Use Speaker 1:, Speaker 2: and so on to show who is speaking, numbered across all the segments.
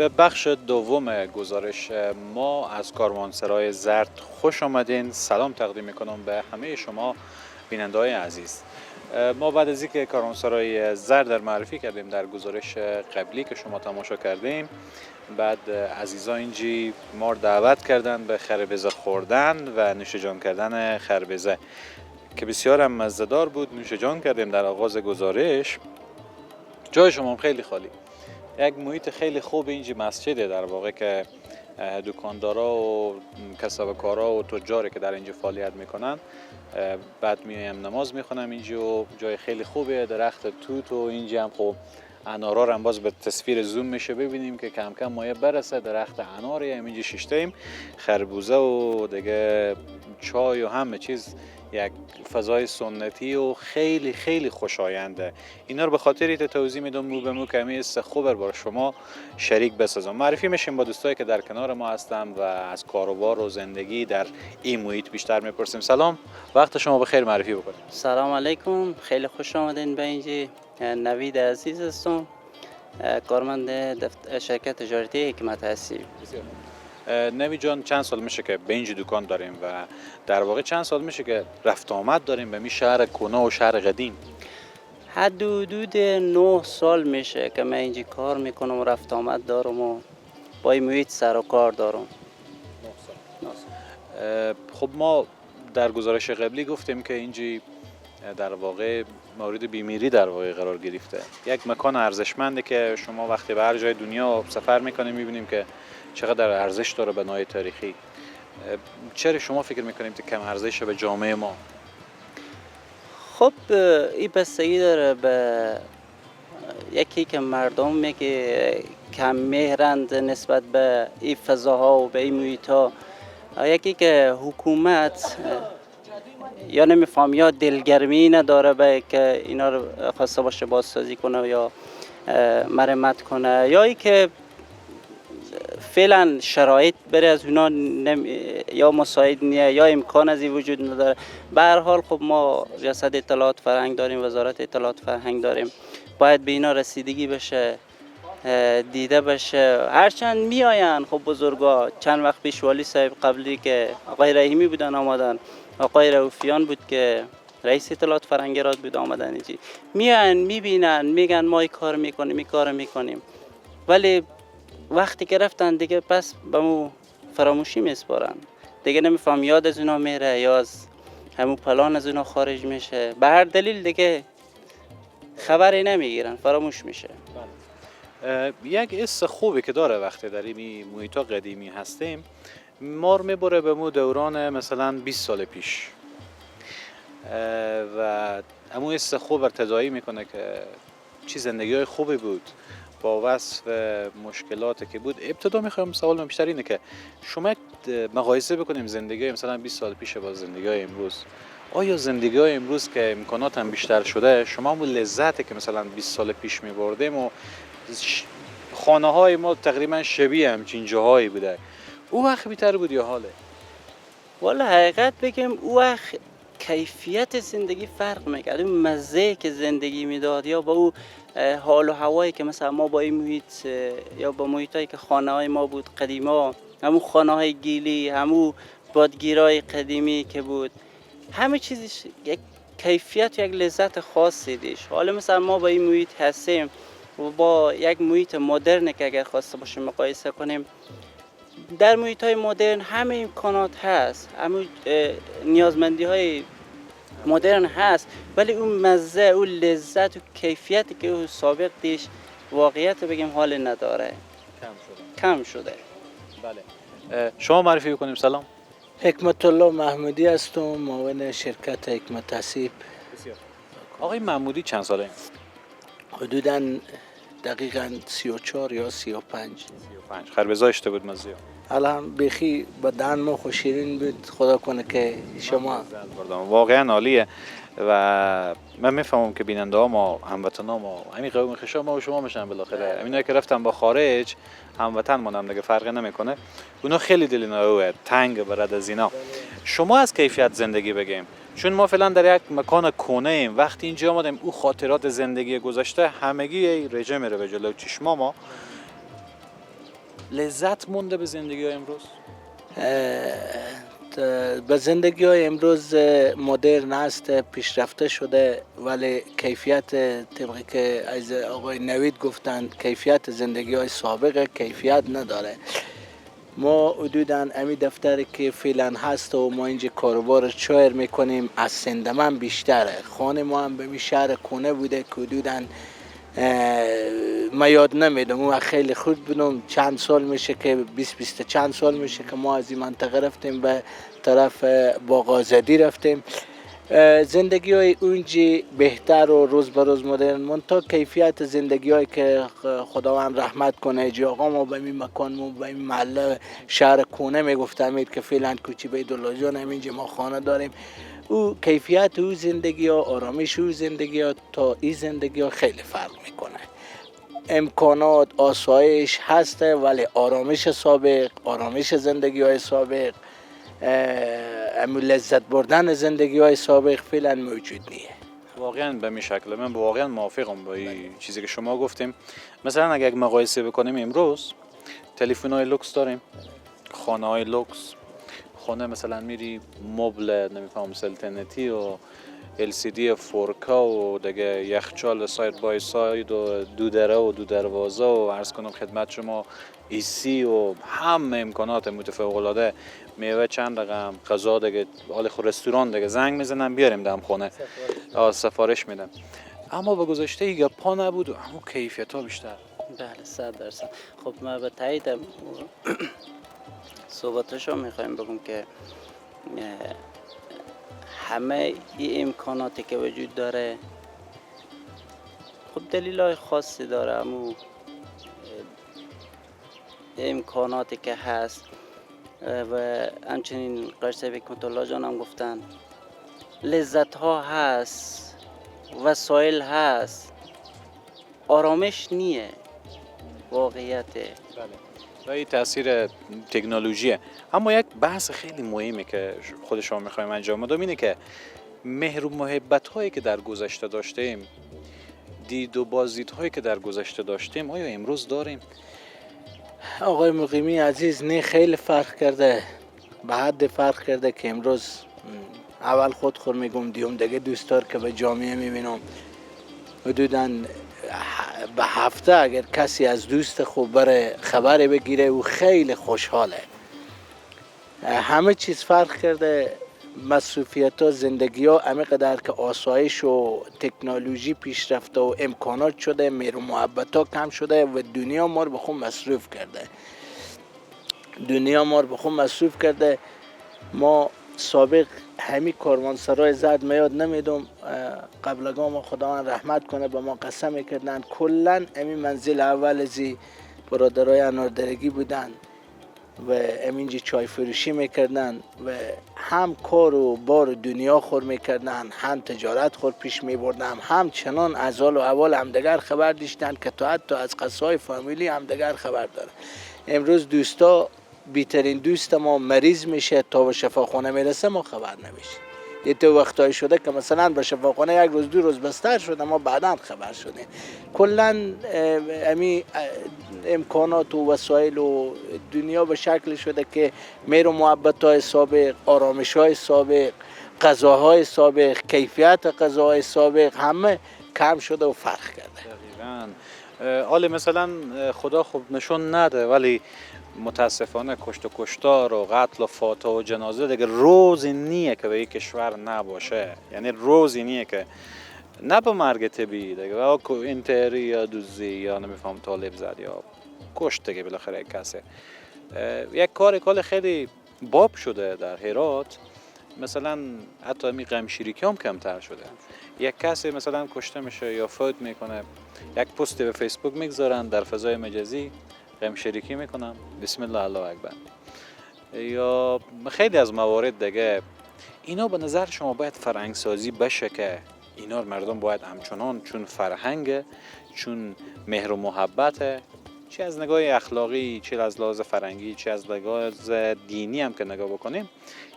Speaker 1: به بخش دوم گزارش ما از کاروانسرای زرد خوش آمدین. سلام تقدیم میکنم به همه شما بیننده‌های عزیز. ما بعد از اینکه کاروانسرای زرد در معرفی کردیم در گزارش قبلی که شما تماشا کردیم، بعد عزیزان اینجی ما رو دعوت کردن به خربزه خوردن و نوش جان کردن خربزه که بسیار هم مزه‌دار بود. نوش جان کردیم در آغاز گزارش. جای شما هم خیلی خالی، یک محیط خیلی خوب اینجا مسجده در واقع که دکاندارا و کسبکارا و تجاری که در اینجا فعالیت میکنن بعد میایم نماز میخونم اینجا و جای خیلی خوبه. درخت توت و اینجا هم خب انارا رو هم باز به تصویر زوم میشه ببینیم که کم کم مایه برسه. درخت اناری هم اینجا شیشته ایم، خربوزه و دیگه چای و همه چیز، یک فضای سنتی و خیلی خیلی خوشاینده. اینا رو به خاطر ایت توضیح میدم مو به مو که همه خوبه برای شما شریک بسازم. معرفی میشیم با دوستایی که در کنار ما هستن و از کاروبار و زندگی در این محیط بیشتر میپرسیم. سلام، وقت شما بخیر، معرفی بکنید.
Speaker 2: سلام علیکم، خیلی خوش آمدین به اینجا. نوید عزیز هستم، کارمند شرکت تجارتی حکمت هستی.
Speaker 1: نوید جان، چند سال میشه که به اینجا دکان داریم و در واقع چند سال میشه که رفت آمد داریم به می شهر کهنه و شهر قدیم؟
Speaker 2: حدود 9 سال میشه که من اینجا کار میکنم و رفت آمد دارم و با این محیط سر و کار دارم.
Speaker 1: 9 سال. خب ما در گزارش قبلی گفتیم که اینجا در واقع مورد بیمیری در واقع قرار گرفته. یک مکان ارزشمنده که شما وقتی به هر جای دنیا سفر میکنیم میبینیم که چقدر ارزش داره بنای تاریخی. چرا شما فکر میکنید که کم ارزشه به جامعه ما؟
Speaker 2: خب این بستگی داره به یکی که مردم میگه کم مهرند نسبت به این فضاها و به این محیط ها، یکی که حکومت یا نمیفهم یا دلگرمی نداره به که اینا رو خواسته باشه بازسازی کنه یا مرمت کنه، یا ای که فعلا شرایط بره از اونا یا مساعد نیه یا امکان از این وجود نداره. به هر حال خب ما ریاست اطلاعات فرهنگ داریم، وزارت اطلاعات فرهنگ داریم، باید به اینا رسیدگی بشه، دیده بشه. هرچند میآین خب بزرگا، چند وقت پیش والی صاحب قبلی که آقای رحیمی بودن آمدن، آقای رؤوفیان بود که رئیس اطلاعات فرهنگرات بود آمدن اینجا، میان میبینن میگن ما این کار میکنیم این کار میکنیم، ولی وقتی که رفتن دیگه پس به مو فراموشی میسپارن دیگه. نمیفهم یاد از اونا میره یا از همون پلان از اونا خارج میشه، به هر دلیل دیگه خبری نمیگیرن، فراموش میشه.
Speaker 1: یک حس خوبی که داره وقتی در این محیط قدیمی هستیم، ما رو میبره به مو دوران مثلا 20 سال پیش و همون حس خوب ارتضایی میکنه که چی زندگی های خوبی بود با وصف مشکلاتی که بود. ابتدا میخوام سوال بیشتر اینه که شما مقایسه بکنیم زندگی مثلا 20 سال پیش با زندگی های امروز. آیا زندگی های امروز که امکانات هم بیشتر شده، شما همون لذتی که مثلا 20 سال پیش میبردیم و خانه های ما تقریبا شبیه همچین جاهایی بوده، او وقت بیتر بود یا حاله؟
Speaker 2: والا حقیقت بگم او وقت کیفیت زندگی فرق میکرد، اون مزه که زندگی میداد یا با او حال و هوایی که مثلا ما با این محیط یا با محیطایی که خانه های ما بود قدیما، همون خانه های گیلی، همون بادگیرای قدیمی که بود، همه چیزش یک کیفیت، یک لذت خاصی داشت. حالا مثلا ما با این محیط هستیم و با یک محیط مدرن که اگر خواسته باشیم مقایسه کنیم، در محیط های مدرن همه امکانات هست، همه نیازمندی های مدرن هست، ولی اون مزه، اون لذت و کیفیتی که اون سابق دیش واقعیت بگیم حال نداره، کم شده.
Speaker 1: بله. شما معرفی بکنیم. سلام،
Speaker 3: حکمت الله محمودی هستم، معاون شرکت حکمت هستی.
Speaker 1: آقای محمودی چند ساله؟
Speaker 3: حدوداً دقیقاً 34 یا 35.
Speaker 1: خربزه اشته بود مزیه.
Speaker 3: الان بخی با دهن ما خوشیرین بود، خدا کنه که شما
Speaker 1: واقعا عالیه و من میفهمم که بیننده ها ما، هموطن ها ما، همین قوم خشا ما و شما میشن بالاخره. همینایی که رفتن با خارج هموطن مونم دیگه، فرقی نمیکنه. اونا خیلی دل اینا تنگ برد از اینا. شما از کیفیت زندگی بگیم، چون ما فعلا در یک مکان کهنه ایم. وقتی اینجا آمدیم او خاطرات زندگی گذشته همگی رژه میره به جلو چشما ما. لذت مونده به زندگی های امروز؟
Speaker 3: به زندگی های امروز مدرن است، پیشرفته شده، ولی کیفیت طبقی که از آقای نوید گفتند کیفیت زندگی های سابق کیفیت نداره. ما حدوداً امی دفتری که فعلا هست و ما اینجا کاروبار چایر میکنیم از سندمن بیشتره. خانه ما هم به می شهر کونه بوده که حدوداً ما یاد نمیدم، اون خیلی خود بودم، چند سال میشه که 20 چند سال میشه که ما از این منطقه رفتیم به طرف باغازدی رفتیم. زندگی های اونجی بهتر و روز به روز مدرن، منتها کیفیت زندگی هایی که خداوند رحمت کنه. جی آقا ما به این مکان، ما به این محله شهر کونه میگفتم که فعلا کوچی بیدالله جان همینجا ما خانه داریم. او کیفیت او زندگی ها، آرامش او زندگی ها تا این زندگی ها خیلی فرق میکنه. امکانات آسایش هسته ولی آرامش سابق، آرامش زندگی های سابق، لذت بردن زندگی های سابق فعلا موجود نیه.
Speaker 1: واقعا به این شکل من واقعا موافقم با این چیزی که شما گفتیم. مثلا اگر مقایسه بکنیم امروز تلفن های لوکس داریم، خانه های لوکس، خانه مثلا میری مبل نمیفهم سلطنتی و LCD 4K و دیگه یخچال ساید بای ساید و دو دره و دو دروازه و عرض کنم خدمت شما AC و همه امکانات متفوق العاده، میوه چند رقم، غذا دیگه حال خود رستوران دیگه زنگ میزنم بیاریم دم خونه سفارش میدم. اما به گذشته ایگه پا نبود و همون کیفیت ها بیشتر.
Speaker 2: بله 100%. خب ما به تایید صحبتشو میخوایم بگم که همه این امکاناتی که وجود داره خب دلیلای خاصی داره. همون امکاناتی که هست و همچنین قرصه کنترلا جان هم گفتن لذت ها هست، وسایل هست، آرامش نیه واقعیته.
Speaker 1: بله. و این تاثیر تکنولوژیه. اما یک بحث خیلی مهمه که خود شما میخوایم انجام بدیم اینه که مهر و محبت هایی که در گذشته داشتیم، دید و بازدید هایی که در گذشته داشتیم، آیا امروز داریم؟
Speaker 3: آقای مقیمی عزیز نه خیلی فرق کرده، به حد فرق کرده که امروز اول خود میگم دیوم دیگه دوستار که به جامعه میبینم حدوداً به هفته اگر کسی از دوست خوب بره خبر بگیره و خیلی خوشحاله. همه چیز فرق کرده، مصروفیت ها، زندگی ها همینقدر که آسایش و تکنولوژی پیشرفته و امکانات شده، مهر و محبت ها کم شده و دنیا ما رو به خود مصروف کرده. دنیا ما رو به خود مصروف کرده. ما سابق همین کاروانسرای زد میاد نمیدم، قبلگاه ما خداوند رحمت کنه به ما قسم میکردن کلن همین منزل اول ازی برادرای اناردرگی بودن و همینجا چای فروشی میکردن و هم کار و بار دنیا خور میکردن، هم تجارت خور پیش میبردن، هم چنان از حال و احوال همدیگر خبر داشتن که تا حتی از قصای فامیلی همدیگر خبر داره. امروز دوستا بیترین دوست ما مریض میشه تا به شفاخانه میرسه ما خبر نمیشه. یه تو وقتایی شده که مثلا به شفاخانه یک روز دو روز بستر شده ما بعداً خبر شدیم. کلاً امی امکانات و وسایل و دنیا به شکل شده که مهر و محبت های سابق، آرامش های سابق، غذاهای سابق، کیفیت غذاهای سابق همه کم شده و فرق کرده.
Speaker 1: دقیقاً. حالا مثلا خدا خوب نشون نده ولی متاسفانه کشت و کشتار و قتل و فاتحه و جنازه دیگه روزی نیه که به یک کشور نباشه. یعنی روزی نیه که نه به مرگ طبیعی دیگه و انتحاری یا دوزی یا نمیفهم طالب زد یا کشت دیگه بالاخره یک کسی. یک کار خیلی باب شده در هرات، مثلا حتی می غمشیریکی هم کمتر شده. یک کسی مثلا کشته میشه یا فوت میکنه، یک پست به فیسبوک میگذارن در فضای مجازی، غمشریکی میکنم، بسم الله الله اکبر. یا خیلی از موارد دیگه. اینا به نظر شما باید فرهنگ سازی بشه که اینا مردم باید همچنان چون فرهنگ، چون مهر و محبت، چه از نگاه اخلاقی، چه از لحاظ فرهنگی، چه از لحاظ دینی هم که نگاه بکنیم،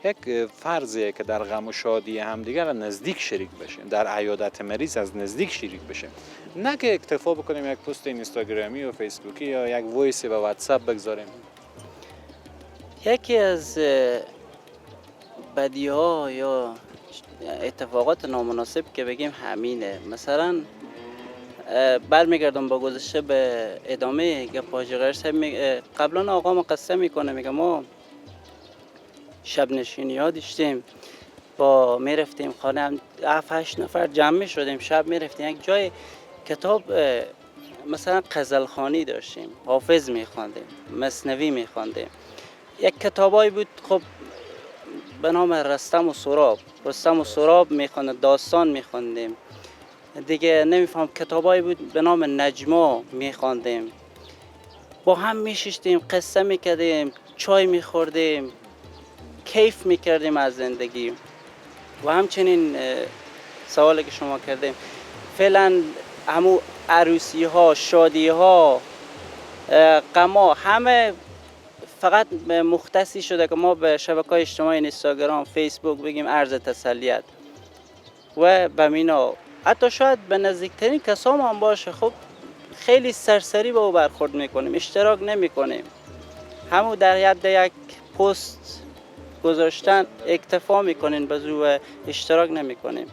Speaker 1: یک فرضیه که در غم و شادی همدیگر نزدیک شریک بشیم، در عیادت مریض از نزدیک شریک بشیم، نه که اکتفا بکنیم یک پست اینستاگرامی و فیسبوکی یا یک وایس به واتساپ بگذاریم.
Speaker 2: یکی از بدیها یا اتفاقات نامناسب که بگیم همینه. مثلا برمیگردم با گذشته به ادامه گپ حاجی غیر صاحب. قبلا آقا ما قصه میکنه، میگه ما شب نشینی ها داشتیم، با میرفتیم خانه، هم 7-8 نفر جمع می شدیم، شب میرفتیم یک جای کتاب مثلا غزلخوانی داشتیم، حافظ میخواندیم، مثنوی میخواندیم. یک کتابایی بود خب به نام رستم و سراب میخواندیم، داستان میخواندیم. دیگه نمیفهم کتابایی بود به نام نجما میخواندیم. با هم میشیشتیم، قصه میکردیم، چای میخوردیم، کیف میکردیم از زندگی. و همچنین سوالی که شما کردیم، فعلا همو عروسی ها، شادی ها، غما، همه فقط مختصی شده که ما به شبکه‌های اجتماعی اینستاگرام، فیسبوک بگیم عرض تسلیت و بمینا. حتی شاید به نزدیکترین کسام هم باشه، خب خیلی سرسری به او برخورد میکنیم، اشتراک نمیکنیم. همو در ید یک پست گذاشتن اکتفا میکنین، به زو اشتراک نمیکنیم.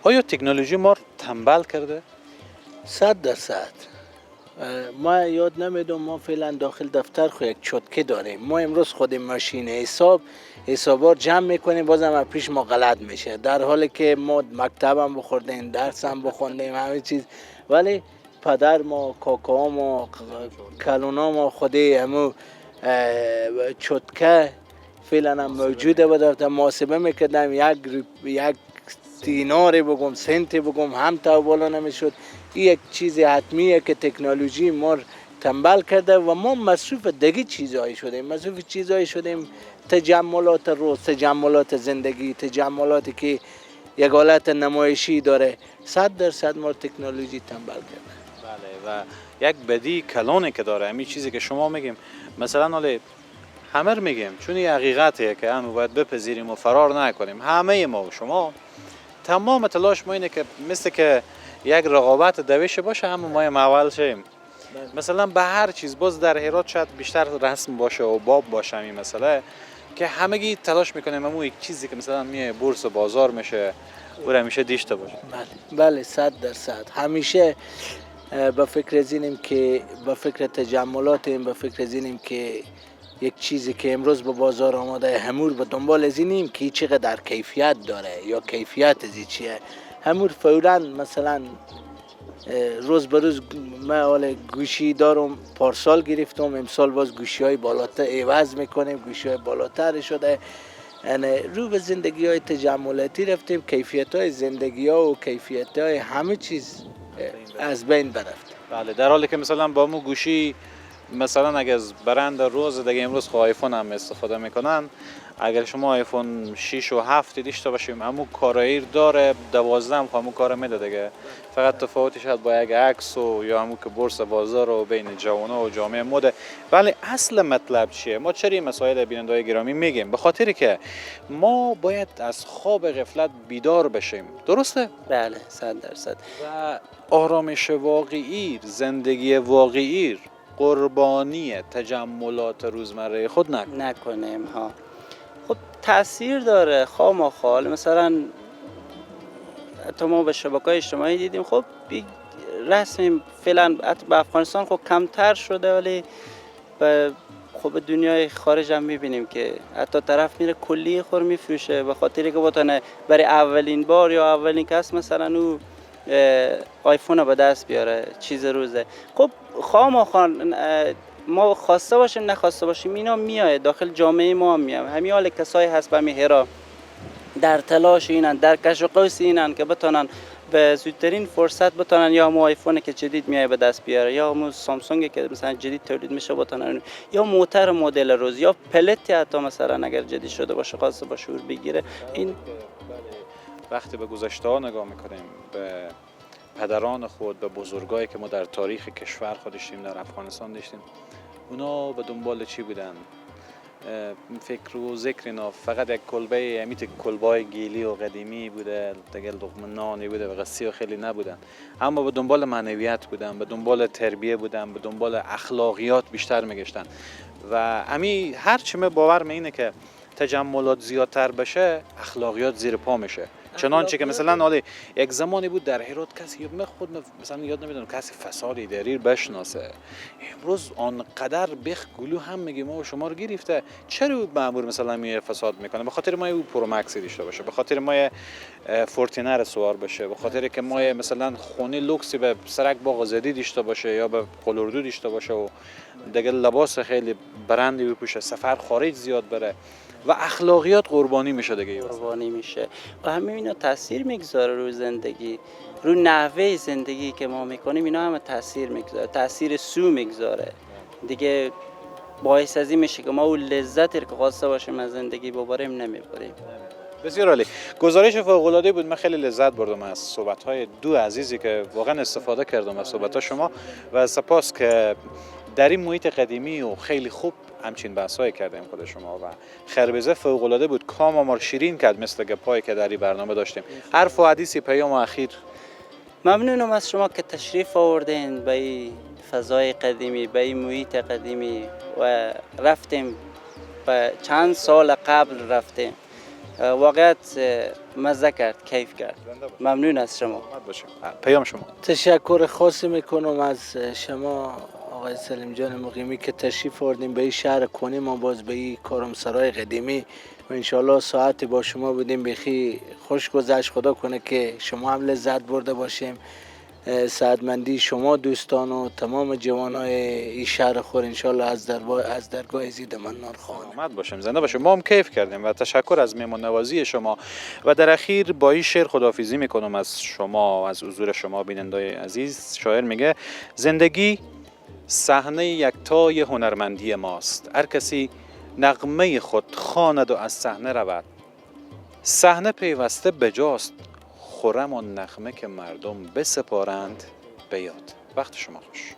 Speaker 1: آیا تکنولوژی ما رو تنبل کرده؟
Speaker 3: 100%. ما یاد نمیدونم، ما فعلا داخل دفتر خود یک چوتکه داریم. ما امروز خود ماشین حسابات جمع میکنیم، بازم از پیش ما غلط میشه، در حالی که ما مکتب هم بخوردیم، درس هم بخوندیم، همه چیز. ولی پدر ما، کاکا ما، کلونا ما خودی همو چوتکه فعلا هم موجوده. و در محاسبه میکردم یک دیناری بگم، سنتی بگم، هم تا بالا نمیشد. این یک چیز حتمیه که تکنولوژی ما تنبل کرده و ما مصروف دیگه چیزایی شدیم. تجملات روز، تجملات زندگی، تجملاتی که یک حالت نمایشی داره. 100% ما تکنولوژی تنبل کرده.
Speaker 1: بله، و یک بدی کلانی که داره همین چیزی که شما میگیم، مثلا حالا همه رو میگیم چون این حقیقتیه که همه باید بپذیریم و فرار نکنیم. همه ما و شما تمام تلاش ما اینه که مثل که یک رقابت دویش باشه، همه ما اول شیم. مثلا به هر چیز، باز در هرات شاید بیشتر رسم باشه و باب باشه این مسئله که همگی تلاش میکنیم همون یک چیزی که مثلا میه بورس و بازار میشه او همیشه دیشته باشه.
Speaker 3: بله 100%. همیشه به فکر زینیم که به فکر تجملاتیم، به فکر زینیم که یک چیزی که امروز به بازار آماده همور به دنبال زینیم که چقدر کیفیت داره یا کیفیت چیه. همور فوراً مثلا روز به روز من حال گوشی دارم، پارسال گرفتم، امسال باز گوشی های بالاتر عوض میکنیم، گوشی های بالاتر شده. یعنی رو به زندگی های تجملاتی رفتیم، کیفیت های زندگی ها و کیفیت های همه چیز از بین برفت.
Speaker 1: بله، در حالی که مثلا با مو گوشی مثلا اگر از برند روز دیگه امروز خب آیفون هم استفاده میکنن، اگر شما آیفون 6 و 7 داشته باشیم همو کارایی داره، 12 هم همو کار میده دیگه. فقط تفاوتش شاید با یک عکس و یا همو که بورس بازار و بین جوانها و جامعه مده. ولی اصل مطلب چیه؟ ما چرا این مسائل بیننده‌های گرامی میگیم؟ به خاطری که ما باید از خواب غفلت بیدار بشیم. درسته؟
Speaker 2: بله 100%.
Speaker 1: و آرامش واقعی، زندگی واقعی قربانی تجملات روزمره خود
Speaker 2: نکنیم ها. خب تاثیر داره خامخال. مثلا تا ما به شبکه‌های اجتماعی دیدیم، خب رسم فعلا به افغانستان خب کمتر شده، ولی خب دنیای خارج هم میبینیم که حتی طرف میره کلی خور میفروشه به خاطری که بتونه برای اولین بار یا اولین کس مثلا او آیفون رو به دست بیاره چیز روزه. خب خامخوان ما خواسته باشیم نخواسته باشیم اینا میاد داخل جامعه ما هم میاد. همین حال کسایی هست به هرا در تلاش اینن، در کش و قوس اینن که بتونن به زودترین فرصت بتونن یا همون آیفون که جدید میاد به دست بیاره، یا همون سامسونگ که مثلا جدید تولید میشه بتونن، یا موتور مدل روز، یا پلت حتی مثلا اگر جدید شده باشه خواسته باشه بگیره. این
Speaker 1: وقتی به گذشته ها نگاه میکنیم، به پدران خود، به بزرگایی که ما در تاریخ کشور خود داشتیم، در افغانستان داشتیم، اونا به دنبال چی بودن؟ فکر و ذکر اینا فقط یک کلبه امیت کلبای گیلی و قدیمی بوده، دیگه لقمه نانی بوده و قصی و خیلی نبودن، اما به دنبال معنویت بودن، به دنبال تربیه بودن، به دنبال اخلاقیات بیشتر میگشتن. و امی هر چی من باور اینه که تجملات زیادتر بشه، اخلاقیات زیر پا میشه. چنانچه که مثلا حالا یک زمانی بود در هرات کسی من خود مثلا یاد نمیدونم کسی فساد اداری بشناسه. امروز آنقدر بخ گلو هم میگه ما و شما رو گرفته، چرا مامور مثلا می فساد میکنه؟ به خاطر ما او پرومکس داشته باشه، به خاطر ما فورتینر سوار بشه، به خاطر که ما مثلا خونه لوکسی به سرک باغ زدی داشته باشه یا به قلوردو داشته باشه و دیگه لباس خیلی برندی بپوشه، سفر خارج زیاد بره و اخلاقیات قربانی میشه دیگه.
Speaker 2: قربانی میشه و همه اینا تاثیر میگذاره رو زندگی، رو نحوه زندگی که ما میکنیم. اینا همه تاثیر میگذاره، تاثیر سو میگذاره دیگه. باعث از این میشه که ما اون لذتی که خواسته باشیم از زندگی ببریم نمیبریم.
Speaker 1: بسیار عالی. گزارش فوق‌العاده بود. من خیلی لذت بردم از صحبت‌های دو عزیزی که واقعا استفاده کردم از صحبت‌های شما و سپاس که در این محیط قدیمی و خیلی خوب همچین بحث‌های کردیم خود شما و خربزه فوق‌العاده بود. کام ما شیرین کرد مثل گپایی که در این برنامه داشتیم. حرف و حدیثی پیام اخیر.
Speaker 2: ممنونم از شما که تشریف آوردین به این فضای قدیمی، به این محیط قدیمی و رفتیم به چند سال قبل رفتیم. واقعیت مزه کرد، کیف کرد. ممنون از شما.
Speaker 1: پیام شما.
Speaker 3: تشکر خاصی میکنم از شما آقای سلیم جان مقیمی که تشریف آوردیم به این شهر کنی ما، باز به این کارمسرای قدیمی و انشالله ساعتی با شما بودیم بخی خوش گذشت. خدا کنه که شما هم لذت برده باشیم. سعادتمندی شما دوستان و تمام جوانای این شهر خور انشالله از درگاه زید منان خواهیم.
Speaker 1: سلامت باشیم، زنده باشیم. ما هم کیف کردیم و تشکر از مهمان نوازی شما و در اخیر با این شعر خداحافظی میکنم از شما، از حضور شما بینندای عزیز. شاعر میگه زندگی صحنه یکتای هنرمندی ماست، هر کسی نغمه خود خواند و از صحنه رود. صحنه پیوسته بجاست، خرم و نغمه که مردم بسپارند به یاد. وقت شما خوش.